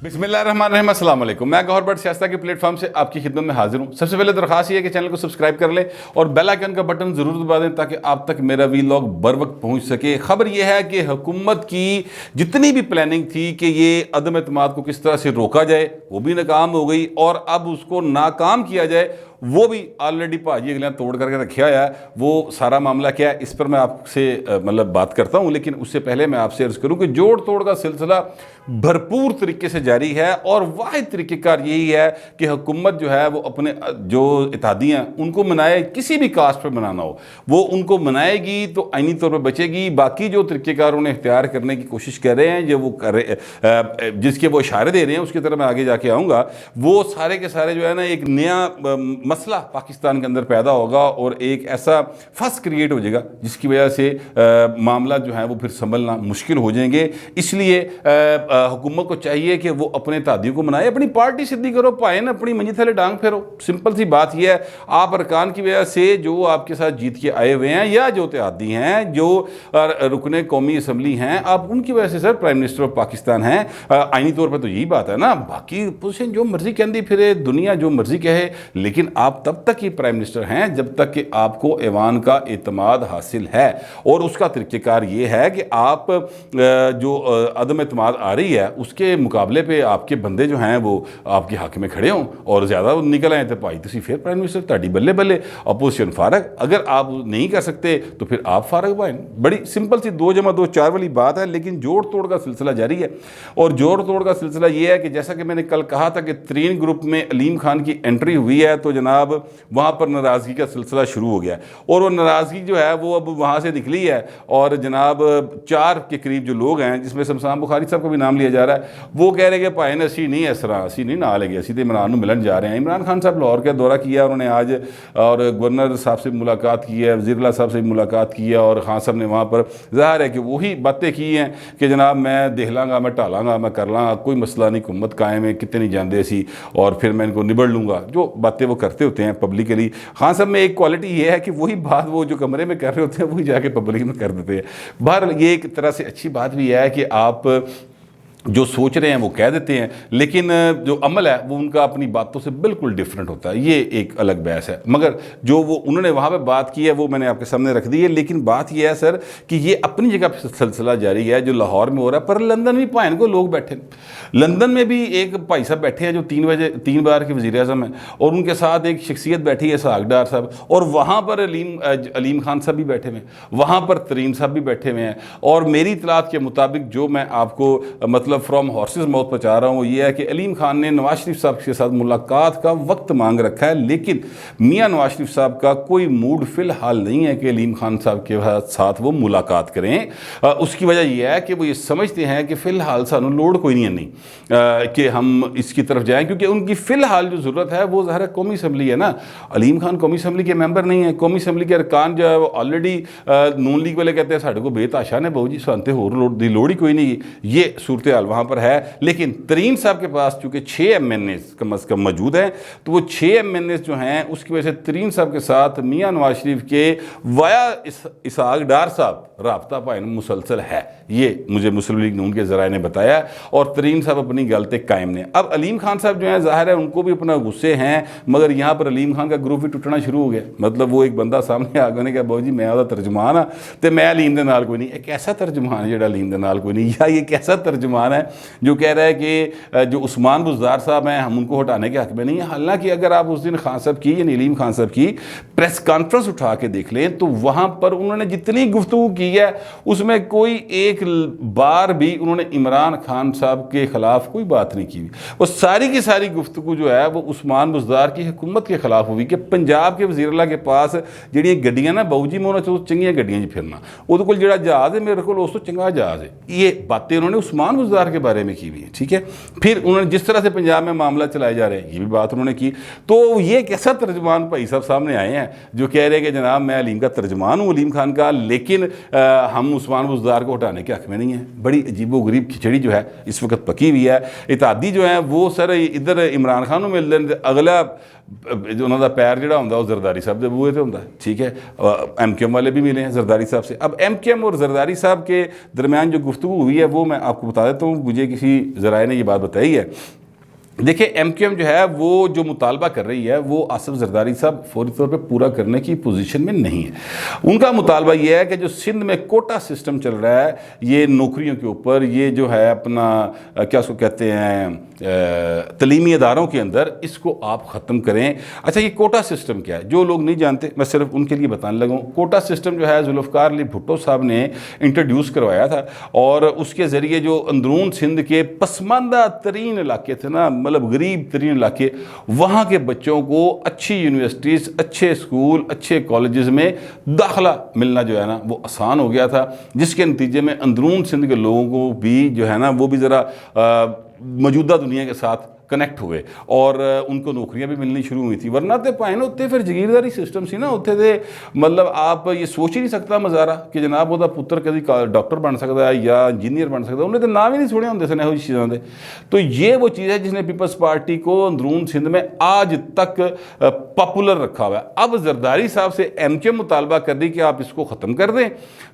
बिस्मिल्लाहिर्रहमानिर्रहीम, अस्सलाम वालेकुम। मैं गौहर बट सियासत के प्लेटफॉर्म से आपकी खिदमत में हाजिर हूँ। सबसे पहले दरख्वास्त ये है कि चैनल को सब्सक्राइब कर लें और बेल आइकन का बटन ज़रूर दबा दें ताकि आप तक मेरा वीलॉग बर वक्त पहुँच सके। खबर यह है कि हुकूमत की जितनी भी प्लानिंग थी कि ये अदम एतमाद को किस तरह से रोका जाए वो भी नाकाम हो गई, और अब उसको नाकाम किया जाए वो भी ऑलरेडी भाजी अगलियाँ तोड़ करके रखा है। वो सारा मामला क्या है इस पर मैं आपसे मतलब बात करता हूँ, लेकिन उससे पहले मैं आपसे अर्ज़ करूँ कि जोड़ तोड़ का सिलसिला भरपूर तरीके से जारी है, और वाहिद तरीक़ेकार यही है कि हुकूमत जो है वो अपने जो इत्तेहादी हैं उनको मनाए, किसी भी कास्ट पर मनाना हो वो उनको मनाएगी तो आइनी तौर पर बचेगी। बाकी जो तरीक़ेकार उन्हें इख्तियार करने की कोशिश कर रहे हैं, जो वो कर रहे जिसके वो इशारे दे रहे हैं उसकी तरफ मैं आगे जाके आऊँगा, वो सारे के सारे जो है ना एक नया मसला पाकिस्तान के अंदर पैदा होगा और एक ऐसा फस क्रिएट हो जाएगा जिसकी वजह से मामला जो है वो फिर संभलना मुश्किल हो जाएंगे। इसलिए हुकूमत को चाहिए कि वो अपने इत्तेहादियों को मनाए, अपनी पार्टी सिद्धि करो, पाए ना अपनी मंजी थले डांग फेरो। सिंपल सी बात यह है, आप अरकान की वजह से जो आपके साथ जीत के आए हुए हैं या जो इत्तेहादी हैं, जो रुकने कौमी असम्बली हैं, आप उनकी वजह से sir prime minister of Pakistan हैं। आइनी तौर पर तो यही बात है ना, बाकी पोजिशन जो मर्जी कहती फिरे, दुनिया जो मर्जी कहे, लेकिन आप तब तक ही प्राइम मिनिस्टर हैं जब तक कि आपको ऐवान का एतमाद हासिल है। और उसका तरीक़ेकार ये है कि आप जो अदम एतमाद आ रही है उसके मुकाबले पे आपके बंदे जो हैं वो आपके हक में खड़े हों और ज़्यादा निकल आए तो भाई तुसी फिर प्राइम मिनिस्टर ताड़ी बल्ले बल्ले, अपोजिशन फारग। अगर आप नहीं कर सकते तो फिर आप फारग भाई। बड़ी सिंपल सी 2+2=4 वाली बात है, लेकिन जोड़ तोड़ का सिलसिला जारी है। और जोड़ तोड़ का सिलसिला ये है कि जैसा कि मैंने कल कहा था कि तरीन ग्रुप में अलीम खान की एंट्री हुई है, तो जनाब वहाँ पर नाराज़गी का सिलसिला शुरू हो गया, और वो नाराज़गी जो है वो अब वहाँ से निकली है। और जनाब 4 के करीब जो लोग हैं, जिसमें शमशान बुखारी साहब का भी नाम लिया जा रहा है, वो कह रहे हैं कि भाई ने असी नहीं इस तरह असी नहीं ना लेंगे, असी तो इमरान मिलन जा रहे हैं। इमरान खान साहब लाहौर का दौरा किया उन्होंने आज, और गवर्नर साहब से मुलाकात की है, वज़ीर साहब से मुलाकात की है, और खान साहब ने वहाँ पर ज़ाहिर है कि वही बातें की हैं कि जनाब मैं देख लाँगा, मैं टालाँगा, मैं कर लाँगा, कोई मसला नहीं, हुकूमत कायम है, कितने नहीं जानते सी, और फिर मैं इनको निबड़ लूँगा। जो बातें वो करते होते हैं पब्लिकली। खान साहब में एक क्वालिटी ये है कि वही बात वो जो कमरे में कर रहे होते हैं वही जाके पब्लिक में कर देते हैं। बहरहाल ये एक तरह से अच्छी बात भी है कि आप जो सोच रहे हैं वो कह देते हैं, लेकिन जो अमल है वो उनका अपनी बातों से बिल्कुल डिफरेंट होता है। ये एक अलग बहस है, मगर जो वो उन्होंने वहाँ पे बात की है वो मैंने आपके सामने रख दी है। लेकिन बात ये है सर कि ये अपनी जगह पर सिलसिला जारी है जो लाहौर में हो रहा है, पर लंदन में भाइन को लोग बैठे। लंदन में भी एक भाई साहब बैठे हैं जो 3 बार के वज़ीर आज़म हैं, और उनके साथ एक शख्सियत बैठी है इसहाक डार साहब, और वहाँ पर अलीम खान साहब भी बैठे हुए हैं, वहाँ पर तरीन साहब भी बैठे हुए हैं। और मेरी इतलात के मुताबिक जो मैं आपको मतलब फ्रॉम हॉर्सेस माउथ पहुँचा रहा हूँ ये है कि अलीम खान ने नवाज शरीफ साहब के साथ मुलाकात का वक्त मांग रखा है, लेकिन मियाँ नवाज शरीफ साहब का कोई मूड फ़िलहाल नहीं है कि अलीम खान साहब के साथ वो मुलाकात करें। उसकी वजह यह है कि वो ये समझते हैं कि फ़िलहाल सानू लोड़ कोई नहीं है कि हम इसकी तरफ जाएँ, क्योंकि उनकी फ़िलहाल जो ज़रूरत है वो ज़ाहिर कौमी असम्बली है ना। अलीम खान कौमी असम्बली के मेंबर नहीं है, कौमी असम्बली के अरकान जो है वो ऑलरेडी नून लीग वाले कहते हैं साढ़े को बेताशा ने बहु जी सानते होर दी लोड़ ही कोई नहीं। ये सूरत हाल वहाँ पर है। लेकिन तरीन साहब के पास चूँकि 6 MNA कम अज़ कम मौजूद हैं, तो वो 6 MNA जो हैं उसकी वजह से तरीन साहब के साथ मियाँ नवाज शरीफ के वाया इसहाक डार साहब राब्ता भाई मुसलसल है। ये मुझे मुस्लिम लीग नून के ज़राए ने बताया, और तरीन साहब अपनी गलते कायम ने। अब अलीम खान साहब जो हैं ज़ाहिर है उनको भी अपना गुस्से हैं, मगर यहाँ पर अलीम खान का ग्रुप भी टूटना शुरू हो गया। मतलब वो एक बंदा सामने आ गया ने कहा बहु जी मैं वह तर्जमान हाँ तो मैं अलीम के नाल कोई नहीं। एक ऐसा तर्जमान है जो अलीम के नाल कोई नहीं, या ये कैसा तर्जमान है जो कह रहा है कि जो उस्मान बुज़दार साहब हैं हम उनको हटाने के हक में नहीं है। हालांकि अगर आप उस दिन खान साहब की यानी अलीम खान साहब की प्रेस कॉन्फ्रेंस उठा के देख लें तो वहाँ पर उन्होंने जितनी गुफ्तगू की है उसमें कोई एक बार भी उन्होंने इमरान खान साहब के ख़िलाफ़ कोई बात नहीं की। वो सारी की सारी गुफ्तगू जो है वो उस्मान बुज़दार की हुकूमत के ख़िलाफ़ हुई कि पंजाब के वज़ीर अला के पास जी गड्डियाँ ना बहु जी मैं उन्होंने चंगियाँ गड्डियाँ फिरना, वो कोल जो जहाज़ है मेरे को उस तो चंगा जहाज़ है। ये बातें उन्होंने उस्मान बुज़दार के बारे में की हुई है, ठीक है। फिर उन्होंने जिस तरह से पंजाब में मामला चलाए जा रहे हैं ये भी बात उन्होंने की। तो ये कैसा तर्जमान भाई साहब सामने आए हैं जो कह रहे हैं कि जनाब मैं अलीम का तर्जमान हूँ अलीम खान का, लेकिन हम उस्मान बुज़दार को हटाने के हक में नहीं है। बड़ी अजीबो गरीब खिचड़ी जो है इस वक्त पकी हुई है। इत्तेहादी जो है वो सर इधर इमरान खान को मिल दें, अगला जो उन्होंने पैर जोड़ा होंगे वो जरदारी साहब के बूहे से होंगे, ठीक है। MQM वाले भी मिले हैं जरदारी साहब से। अब MQM और जरदारी साहब के दरमियान जो गुफ्तगू हुई है वो मैं आपको बता देता हूँ हूँ, मुझे किसी ज़राए ने ये बात बताई है। देखिए MQM जो है वो जो मुतालबा कर रही है वो आसिफ जरदारी साहब फौरी तौर पे पूरा करने की पोजीशन में नहीं है। उनका मुतालबा ये है कि जो सिंध में कोटा सिस्टम चल रहा है ये नौकरियों के ऊपर, ये जो है अपना क्या उसको कहते हैं तलीमी इदारों के अंदर, इसको आप ख़त्म करें। अच्छा, ये कोटा सिस्टम क्या है? जो लोग नहीं जानते मैं सिर्फ उनके लिए बताने लगा हूँ। कोटा सिस्टम जो है जुल्फ़िकार अली भुट्टो साहब ने इंट्रोड्यूस करवाया था और उसके ज़रिए जो अंदरून सिंध के पसमानदा तरीन इलाके थे ना, मतलब गरीब तरीन इलाके, वहाँ के बच्चों को अच्छी यूनिवर्सिटीज़, अच्छे स्कूल, अच्छे कॉलेजेस में दाखिला मिलना जो है ना वो आसान हो गया था, जिसके नतीजे में अंदरून सिंध के लोगों को भी जो है ना वो भी ज़रा मौजूदा दुनिया के साथ कनेक्ट हुए और उनको नौकरियां भी मिलनी शुरू हुई थी। वरना तो पाइन उत्ते फिर जगीरदारी सिस्टम सी ना उत्थे दे, मतलब आप ये सोच ही नहीं सकता मज़ारा कि जनाब ਉਹਦਾ पुत्र कभी डॉक्टर बन सकता है या इंजीनियर बन सकता है, उन्हें तो नाम ही नहीं सुने होंगे सन ਇਹੋ ਜਿਹੀ चीज़ों के। तो ये वो चीज़ है जिसने पीपल्स पार्टी को अंदरून सिंध में आज तक पॉपुलर रखा हुआ है। अब जरदारी साहब से MQM मुतालबा कर दी कि आप इसको ख़त्म कर दें,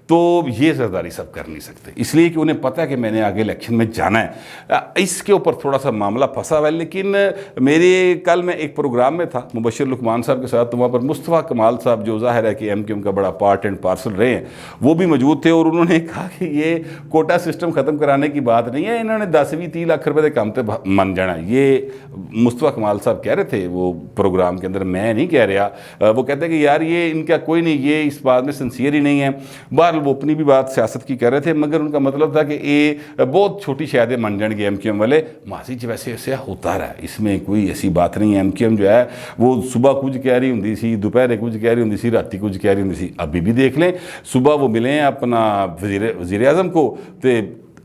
तो ये जरदारी साहब कर नहीं सकते, इसलिए कि उन्हें पता है कि मैंने आगे इलेक्शन में जाना है। इसके ऊपर थोड़ा सा मामला फंसा हुआ है। लेकिन मेरे कल मैं एक प्रोग्राम में था मुबशिर लुकमान साहब के साथ, तो वहाँ पर मुस्तफ़ा कमाल साहब जो ज़ाहिर है कि MQM का बड़ा पार्ट एंड पार्सल रहे हैं, वो भी मौजूद थे और उन्होंने कहा कि ये कोटा सिस्टम ख़त्म कराने की बात नहीं है, इन्होंने 10-20 लाख रुपये के काम पे मन जाना। ये मुस्तफ़ा कमाल साहब कह रहे थे वो प्रोग्राम के अंदर, मैं नहीं कह रहा। वो कहते हैं कि यार ये इनका कोई नहीं, ये इस बात में सिंसियर ही नहीं है। बाहर वो अपनी भी बात सियासत की कर रहे थे, मगर उनका मतलब था कि ये बहुत छोटी शायद मन जाएंगे MQM वाले। माजी च वैसे ऐसे होता रहा, इसमें कोई ऐसी बात नहीं है। MQM जो है वो सुबह कुछ कह रही होंगी सी, दोपहर कुछ कह रही होंगी सी, राती कुछ कह रही होंगी सी। अभी भी देख लें, सुबह वो मिले अपना वज़ीर आज़म को, तो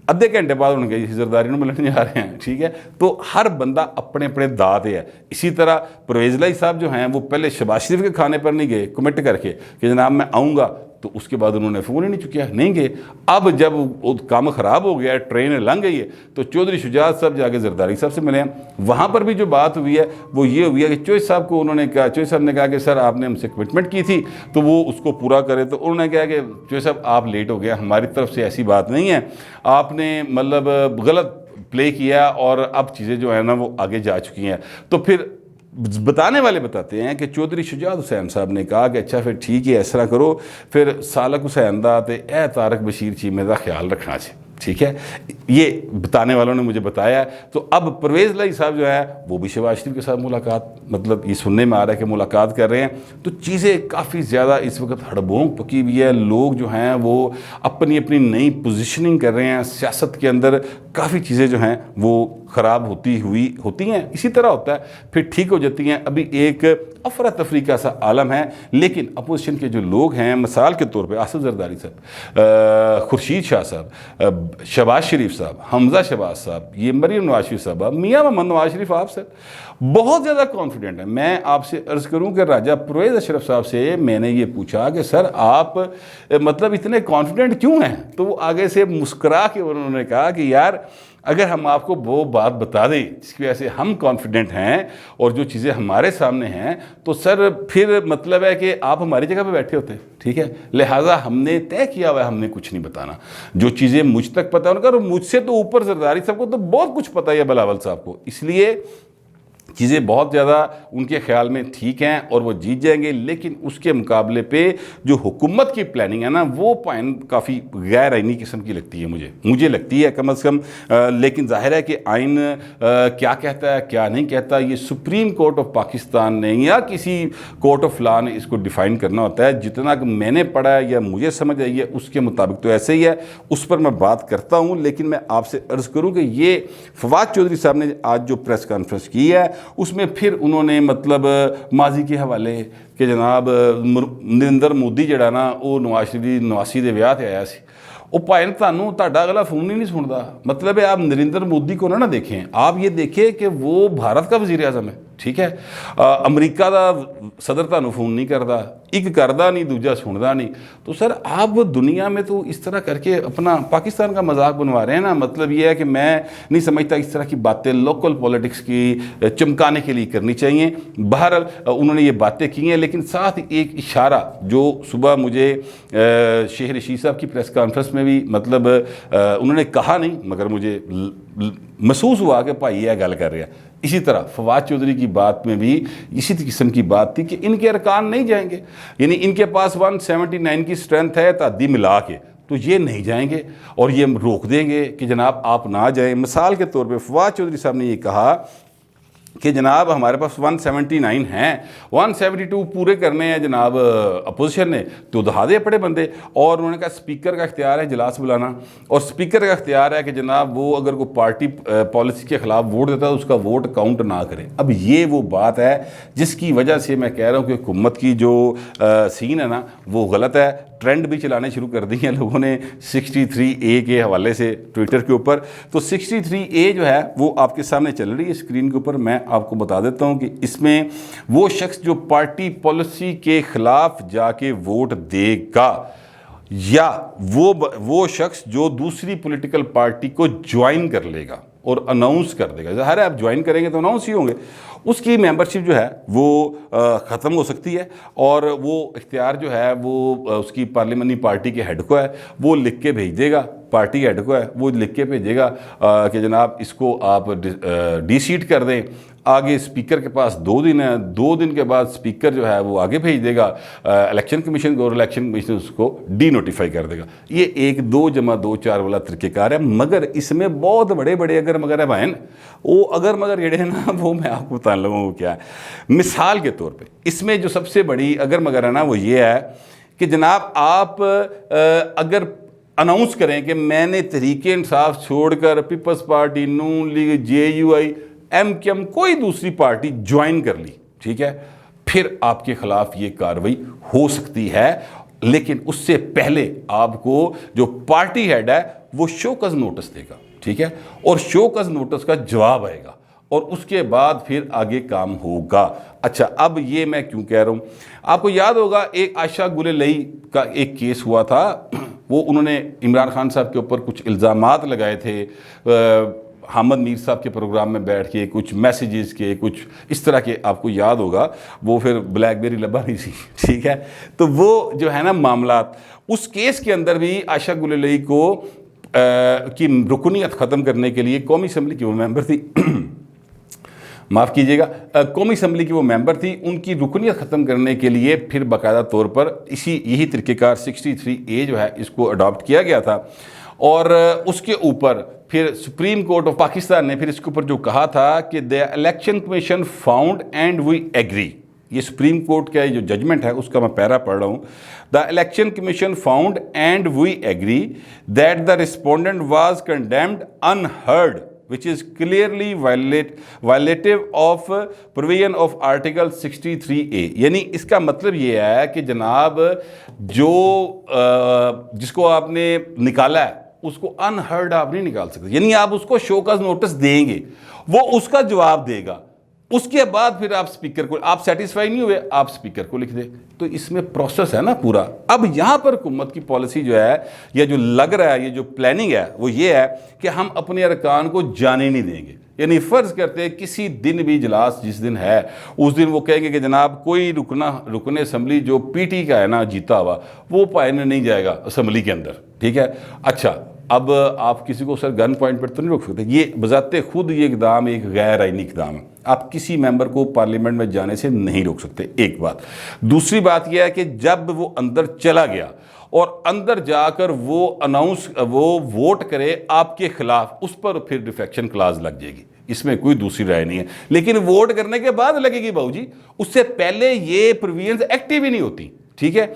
अद्धे घंटे बाद उन्होंने कहा जरदारी में मिलने जा रहे हैं। ठीक है, तो हर बंदा अपने अपने दाद है। इसी तरह परवेज़ लाई साहब जो हैं वो पहले शहबाज शरीफ के खाने पर नहीं गए कमिट करके कि जनाब मैं आऊँगा, तो उसके बाद उन्होंने फ़ोन ही नहीं चुकिया, नहीं गए। अब जब वो काम ख़राब हो गया, ट्रेन लंघ गई है, तो चौधरी शुजात साहब जाके जरदारी साहब से मिले हैं। वहाँ पर भी जो बात हुई है वो ये हुई है कि चोइस साहब को उन्होंने कहा, चोइस साहब ने कहा कि सर आपने हमसे कमिटमेंट की थी तो वो उसको पूरा करें। तो उन्होंने कहा कि चोइस साहब आप लेट हो गया, हमारी तरफ से ऐसी बात नहीं है, आपने मतलब गलत प्ले किया और अब चीज़ें जो है ना वो आगे जा चुकी हैं। तो फिर बताने वाले बताते हैं कि चौधरी शुजात हुसैन साहब ने कहा कि अच्छा फिर ठीक है, इस तरह करो, फिर सालक हुसैन दा ते ए तारक बशीर चीमे का ख्याल रखना चाहिए। ठीक है, ये बताने वालों ने मुझे बताया। तो अब परवेज़ लाई साहब जो है वो भी शहबाज शरीफ के साथ मुलाकात, मतलब ये सुनने में आ रहा है कि मुलाकात कर रहे हैं। तो चीज़ें काफ़ी ज़्यादा इस वक्त हड़बोंग पकी हुई है। लोग जो हैं वो अपनी अपनी नई पोजीशनिंग कर रहे हैं सियासत के अंदर। काफ़ी चीज़ें जो हैं वो ख़राब होती हैं, इसी तरह होता है, फिर ठीक हो जाती हैं। अभी एक अफरा तफरी का सा आलम है, लेकिन अपोजिशन के जो लोग हैं, मिसाल के तौर पे आसिफ जरदारी साहब, खुर्शीद शाह साहब, शहबाज शरीफ साहब, हमजा शहबाज साहब, ये मरीम नवाज शरीफ साहब, मियाँ मोहम्मद नवाज शरीफ आप सर बहुत ज़्यादा कॉन्फिडेंट है। मैं आपसे अर्ज़ करूं कि राजा परवेज़ अशरफ साहब से मैंने ये पूछा कि सर आप मतलब इतने कॉन्फिडेंट क्यों हैं? तो वो आगे से मुस्करा के उन्होंने कहा कि यार अगर हम आपको वो बात बता दें जिसकी वजह से हम कॉन्फिडेंट हैं और जो चीज़ें हमारे सामने हैं, तो सर फिर मतलब है कि आप हमारी जगह पे बैठे होते। ठीक है, लिहाजा हमने तय किया हुआ है, हमने कुछ नहीं बताना। जो चीज़ें मुझ तक पता है उनका, मुझसे तो ऊपर जरदारी साहब को तो बहुत कुछ पता है, बिलावल साहब को, इसलिए चीज़ें बहुत ज़्यादा उनके ख़्याल में ठीक हैं और वो जीत जाएंगे। लेकिन उसके मुकाबले पे जो हुकूमत की प्लानिंग है ना, वो पॉइंट काफ़ी गैर आइनी किस्म की लगती है मुझे लगती है कम अज़ कम। लेकिन जाहिर है कि आइन क्या कहता है क्या नहीं कहता, ये सुप्रीम कोर्ट ऑफ पाकिस्तान ने या किसी कोर्ट ऑफ लॉ ने इसको डिफ़ाइन करना होता है। जितना कि मैंने पढ़ा है या मुझे समझ आई है उसके मुताबिक तो ऐसे ही है, उस पर मैं बात करता हूँ। लेकिन मैं आपसे अर्ज़ करूँ कि ये फवाद चौधरी साहब ने आज जो प्रेस कॉन्फ्रेंस की है उसमें फिर उन्होंने मतलब माजी के हवाले कि जनाब नरेंद्र मोदी जड़ा ना वो नवाज शरीफ 89 के विआह ते आया सी, वो भाई थानू तुहाडा अगला फ़ोन ही नहीं सुनता। मतलब है आप नरेंद्र मोदी को ना देखें, आप ये देखें कि वो भारत का वज़ीर आज़म है। ठीक है। अमरीका ਦਾ सदर ਤੁਹਾਨੂੰ फ़ोन नहीं करता, एक करता नहीं दूजा सुनता नहीं। तो सर आप दुनिया में तो इस तरह करके अपना पाकिस्तान का मजाक बनवा रहे हैं ना। मतलब ये है कि मैं नहीं समझता इस तरह की बातें लोकल पॉलिटिक्स की चमकाने के लिए करनी चाहिए। बहरहाल उन्होंने ये बातें की हैं, लेकिन साथ एक इशारा जो सुबह मुझे शेख रशीद साहब की प्रेस कॉन्फ्रेंस में भी मतलब उन्होंने कहा नहीं, मगर मुझे महसूस हुआ कि भाई यह गल कर रहा है। इसी तरह फवाद चौधरी की बात में भी इसी किस्म की बात थी कि इनके अरकान नहीं जाएंगे, यानी इनके पास 179 की स्ट्रेंथ है तादी मिला के, तो ये नहीं जाएंगे और ये रोक देंगे कि जनाब आप ना जाएं। मिसाल के तौर पे फवाद चौधरी साहब ने ये कहा कि जनाब हमारे पास 179 हैं, 172 पूरे करने हैं जनाब अपोजिशन ने, तो दहा दे पड़े बंदे। और उन्होंने कहा स्पीकर का इख्तियार है इजलास बुलाना, और स्पीकर का इख्तियार है कि जनाब वो अगर कोई पार्टी पॉलिसी के ख़िलाफ़ वोट देता है तो उसका वोट काउंट ना करे। अब ये वो बात है जिसकी वजह से मैं कह रहा हूँ कि हुकूमत की जो सीन है ना वो गलत है। ट्रेंड भी चलाने शुरू कर दी हैं लोगों ने 63A के हवाले से ट्विटर के ऊपर। तो 63A जो है वो आपके सामने चल रही है स्क्रीन के ऊपर, मैं आपको बता देता हूं कि इसमें वो शख्स जो पार्टी पॉलिसी के खिलाफ जाके वोट देगा या वो शख्स जो दूसरी पॉलिटिकल पार्टी को ज्वाइन कर लेगा और अनाउंस कर देगा, ज़ाहिर है आप ज्वाइन करेंगे तो अनाउंस ही होंगे, उसकी मेंबरशिप जो है वो ख़त्म हो सकती है। और वो इख्तियार जो है वो उसकी पार्लियामेंट्री पार्टी के हेड को है, वो लिख के भेज देगा, पार्टी हेड को है वो लिख के भेजेगा कि जनाब इसको आप डी-सीट कर दें। आगे स्पीकर के पास 2 दिन है, 2 दिन के बाद स्पीकर जो है वो आगे भेज देगा इलेक्शन कमीशन को, और इलेक्शन कमीशन उसको डी नोटिफाई कर देगा। ये 1 2 + 2 4 वाला तरीक़ेकार है, मगर इसमें बहुत बड़े बड़े अगर मगर है भाई, वो अगर मगर जड़े हैं ना वो मैं आपको बता लूँगा वो क्या है। मिसाल के तौर पर इसमें जो सबसे बड़ी अगर मगर है ना वो ये है कि जनाब आप अगर अनाउंस करें कि मैंने तहरीके इंसाफ छोड़कर पीपल्स पार्टी, नून लीग, JUI, MKM कोई दूसरी पार्टी ज्वाइन कर ली, ठीक है, फिर आपके खिलाफ ये कार्रवाई हो सकती है। लेकिन उससे पहले आपको जो पार्टी हेड है वो शोकस नोटिस देगा, ठीक है, और शोकस नोटिस का जवाब आएगा और उसके बाद फिर आगे काम होगा। अच्छा, अब ये मैं क्यों कह रहा हूँ, आपको याद होगा एक आयशा गुलेलई का एक केस हुआ था, वो उन्होंने इमरान खान साहब के ऊपर कुछ इल्ज़ामात लगाए थे, हामिद मीर साहब के प्रोग्राम में बैठ के कुछ मैसेजेस के कुछ इस तरह के, आपको याद होगा वो फिर ब्लैकबेरी लबा नहीं थी, ठीक है। तो वो जो है ना मामलात, उस केस के अंदर भी आयशा गुलेलई को की रुकनीत ख़त्म करने के लिए कौमी असम्बली की वो मेंबर थी माफ़ कीजिएगा, कौमी असम्बली की वो मेंबर थी, उनकी रुकनीत ख़त्म करने के लिए फिर बाकायदा तौर पर यही तरीक़ेकार 63A जो है इसको अडॉप्ट किया गया था। और उसके ऊपर फिर सुप्रीम कोर्ट ऑफ पाकिस्तान ने फिर इसके ऊपर जो कहा था कि the election commission found and we agree, ये सुप्रीम कोर्ट का जो जजमेंट है उसका मैं पैरा पढ़ रहा हूँ। The election commission found and we agree that the respondent was condemned unheard which is clearly violative of provision of article 63A। यानी इसका मतलब ये है कि जनाब जो जिसको आपने निकाला है उसको अनहर्ड आप नहीं निकाल सकते, यानी आप उसको शोकॉज नोटिस देंगे, वो उसका जवाब देगा, उसके बाद फिर आप स्पीकर को, आप सेटिस्फाई नहीं हुए आप स्पीकर को लिख दें। तो इसमें प्रोसेस है ना पूरा। अब यहाँ पर हुकूमत की पॉलिसी जो है या जो लग रहा है, ये जो प्लानिंग है वो ये है कि हम अपने अरकान को जाने नहीं देंगे। यानी फ़र्ज़ करते हैं किसी दिन भी इजलास जिस दिन है उस दिन वो कहेंगे कि जनाब कोई रुकन असम्बली जो PT का है ना जीता हुआ वो पाने नहीं जाएगा असम्बली के अंदर, ठीक है। अच्छा, अब आप किसी को सर गन पॉइंट पर तो नहीं रोक सकते, ये बजाते खुद ये इक़दाम एक गैर आईनी इक़दाम है, आप किसी मेंबर को पार्लियामेंट में जाने से नहीं रोक सकते, एक बात। दूसरी बात यह है कि जब वो अंदर चला गया और अंदर जाकर वो वोट करे आपके खिलाफ, उस पर फिर डिफेक्शन क्लाज लग जाएगी, इसमें कोई दूसरी राय नहीं है। लेकिन वोट करने के बाद लगेगी बाबूजी, उससे पहले ये प्रोविजंस एक्टिव ही नहीं होती, ठीक है।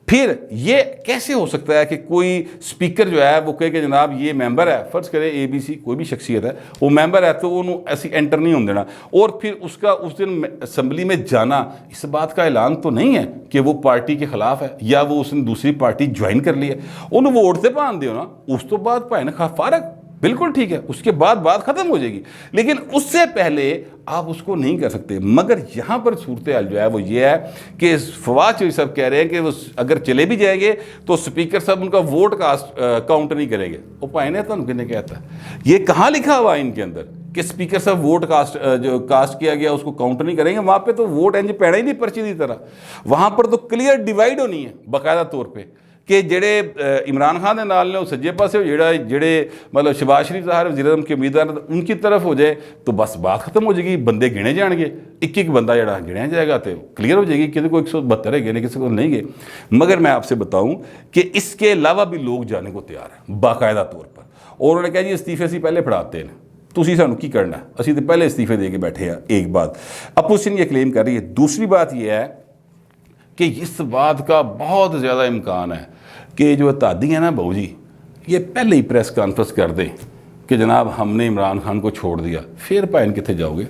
फिर ये कैसे हो सकता है कि कोई स्पीकर जो है वो कहे कि जनाब ये मेंबर है, फ़र्ज़ करें ABC कोई भी शख्सियत है वो मेंबर है तो उन्होंने ऐसी एंटर नहीं होने देना, और फिर उसका उस दिन असम्बली में जाना इस बात का ऐलान तो नहीं है कि वो पार्टी के ख़िलाफ़ है या वो उसने दूसरी पार्टी ज्वाइन कर ली है, उन्होंने वोट से पान दियो ना, उस तो बाद भाई ना फारक बिल्कुल ठीक है, उसके बाद बात खत्म हो जाएगी, लेकिन उससे पहले आप उसको नहीं कर सकते। मगर यहाँ पर सूरत हाल जो है वो ये है कि फवाद चौधरी साहब कह रहे हैं कि वो अगर चले भी जाएंगे तो स्पीकर साहब उनका वोट कास्ट काउंट नहीं करेंगे। वो पाए तो किन्हें कहता है, ये कहाँ लिखा हुआ है इनके अंदर कि स्पीकर साहब वोट जो कास्ट किया गया उसको काउंट नहीं करेंगे? वहाँ पे तो वोट इंज पैना ही नहीं पर्ची की तरह, वहाँ पर तो क्लियर डिवाइड होनी है बाकायदा तौर पर कि जेड़े इमरान खान के नाल ने वो सज्जे पासे जेड़े मतलब शहबाज शरीफ साहब वज़ीर आज़म के उम्मीदवार उनकी तरफ हो जाए तो बस बात खत्म हो जाएगी, बंदे गिने जाएंगे, एक बंदा जरा गिनया जाएगा तो क्लियर हो जाएगी किसी को 172 है किसी को नहीं गए। मगर मैं आपसे बताऊं कि इसके अलावा भी लोग जाने को तैयार हैं बाकायदा तौर पर, और उन्होंने कहा जी इस्तीफे असीं पहले फड़ाते हैं, तुसीं सानूं की करना, असीं तो पहले इस्तीफे दे के बैठे हैं। एक बात अपोजिशन ये क्लेम कर रही है। दूसरी बात यह है कि इस बात का बहुत ज़्यादा इम्कान है कि जो तादी है ना बहू जी, ये पहले ही प्रेस कॉन्फ्रेंस कर दें कि जनाब हमने इमरान खान को छोड़ दिया, फिर भाइन कितने जाओगे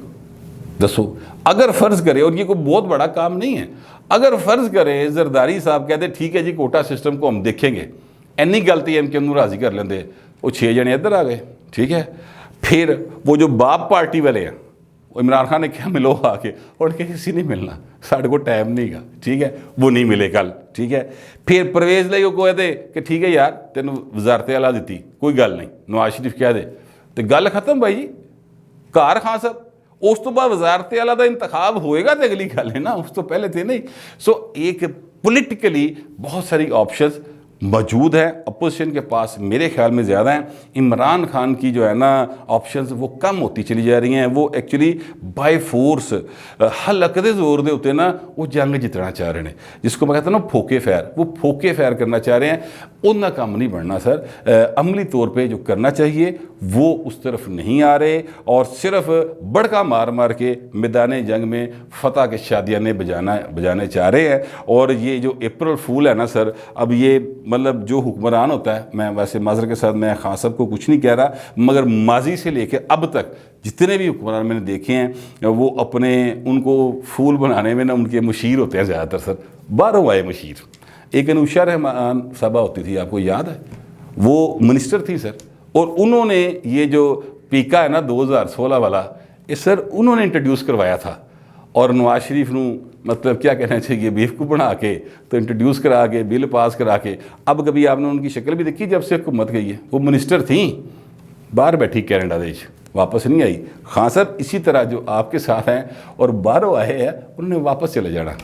दसो? अगर फ़र्ज़ करे, और ये कोई बहुत बड़ा काम नहीं है, अगर फ़र्ज़ करे जरदारी साहब कहते ठीक है जी कोटा सिस्टम को हम देखेंगे, इन्नी गलती एम के नूं राज़ी कर लेंदे, वो 6 जने इधर आ गए, ठीक है, फिर वो जो बाप पार्टी वाले हैं इमरान खान ने क्या मिलो आके, और किसी नहीं मिलना, साढ़े को टाइम नहीं गा, ठीक है, वो नहीं मिले कल, ठीक है। फिर परवेज़ लई कहते कि ठीक है यार तेन वजारत आला दी, कोई गल नहीं, नवाज शरीफ कह दे तो गल खत्म भाई जी, कार खान साहब, उस तो बाद वजारत आला का इंतखाब होएगा तो अगली गल है ना, उस तो पहले थे नहीं। सो एक पोलिटिकली बहुत सारी ऑप्शंस मौजूद है अपोजिशन के पास, मेरे ख्याल में ज़्यादा हैं। इमरान खान की जो है ना ऑप्शंस वो कम होती चली जा रही हैं, वो एक्चुअली बाय फोर्स हलक दे जोर दे उत्ते ना वो जंग जितना चाह रहे हैं, जिसको मैं कहता हूँ ना फोके फैर, वो फोके फैर करना चाह रहे हैं। उनका काम नहीं बढ़ना सर, अमली तौर पे जो करना चाहिए वो उस तरफ नहीं आ रहे, और सिर्फ बड़का मार मार के मैदान जंग में फतह के शादियाने बजाने चाह रहे हैं। और ये जो अप्रैल फूल है ना सर, अब ये मतलब जो हुक्मरान होता है, मैं वैसे माजर के साथ मैं खान साहब को कुछ नहीं कह रहा, मगर माजी से लेके अब तक जितने भी हुक्मरान मैंने देखे हैं वो अपने उनको फूल बनाने में ना उनके मुशीर होते हैं ज़्यादातर सर, बाहरों आए मुशीर। एक अनुषा रहमान साहबा होती थी, आपको याद है, वो मिनिस्टर थी सर, और उन्होंने ये जो पीका है ना 2016 वाला, ये सर उन्होंने इंट्रोड्यूस करवाया था, और नवाज शरीफ नूं मतलब क्या कहना चाहिए बेवकूफ़ बना के तो इंट्रोड्यूस करा के बिल पास करा के। अब कभी आपने उनकी शक्ल भी देखी जब से हुकूमत गई है? वो मिनिस्टर थी, बाहर बैठी कैनेडा देश, वापस नहीं आई। खान साहब इसी तरह जो आपके साथ हैं और बाहरों आए हैं, उन्होंने वापस चले जाना।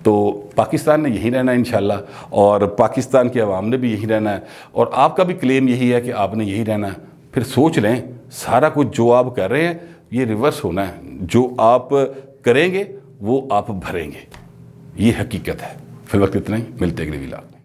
तो पाकिस्तान ने यही रहना है इंशाल्लाह, और पाकिस्तान की आवाम ने भी यही रहना है, और आपका भी क्लेम यही है कि आपने यही रहना है। फिर सोच लें, सारा कुछ जो आप कर रहे हैं ये रिवर्स होना है, जो आप करेंगे वो आप भरेंगे, ये हकीकत है। फिर वक्त इतना ही, मिलते अगले व्लॉग।